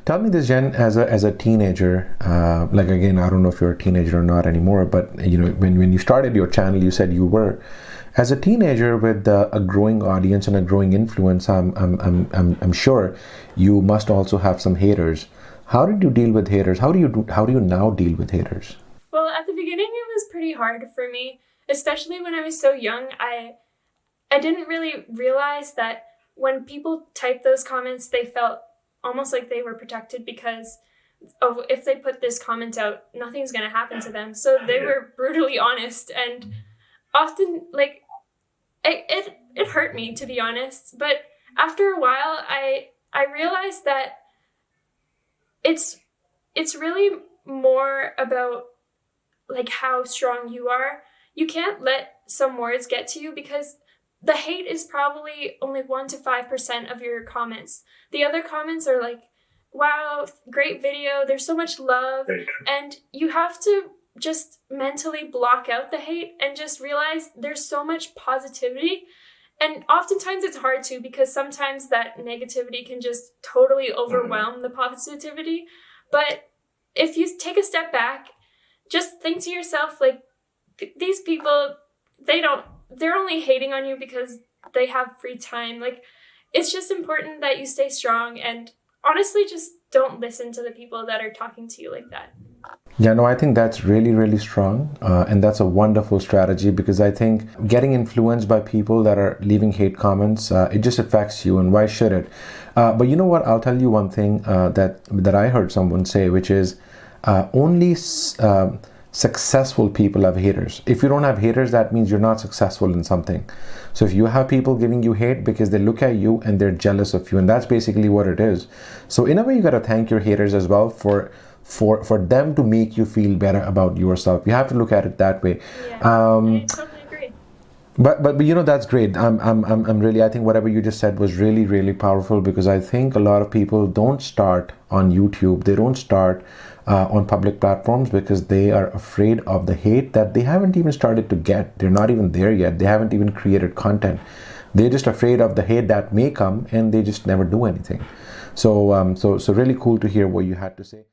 Tell me this, Jen, as a teenager, like again, I don't know if you're a teenager or not anymore, but you know, when you started your channel, you said you were. As a teenager with a growing audience and a growing influence, I'm sure you must also have some haters. How did you deal with haters? How do you now deal with haters? Well, at the beginning, it was pretty hard for me, especially when I was so young. I didn't really realize that when people typed those comments, they felt almost like they were protected because if they put this comment out, nothing's going to happen to them. So they were brutally honest, and often, like, it hurt me, to be honest. But after a while, I realized that it's really more about like how strong you are. You can't let some words get to you because the hate is probably only 1 to 5% of your comments. The other comments are like, wow, great video, there's so much love. And you have to just mentally block out the hate and just realize there's so much positivity. And oftentimes it's hard to, because sometimes that negativity can just totally overwhelm the positivity. But if you take a step back, just think to yourself, like, these people, they're only hating on you because they have free time. Like, it's just important that you stay strong, and honestly, just don't listen to the people that are talking to you like that. Yeah, no, I think that's really, really strong. And that's a wonderful strategy, because I think getting influenced by people that are leaving hate comments, it just affects you, and why should it? But you know what? I'll tell you one thing that I heard someone say, which is only successful people have haters. If you don't have haters, that means you're not successful in something. So if you have people giving you hate because they look at you and they're jealous of you, and that's basically what it is. So in a way, you got to thank your haters as well for them to make you feel better about yourself. You have to look at it that way. Yeah, I totally agree. But you know, that's great. I'm really, I think whatever you just said was really, really powerful, because I think a lot of people don't start on YouTube. They don't start on public platforms because they are afraid of the hate that they haven't even started to get. They're not even there yet. They haven't even created content. They're just afraid of the hate that may come, and they just never do anything. So really cool to hear what you had to say.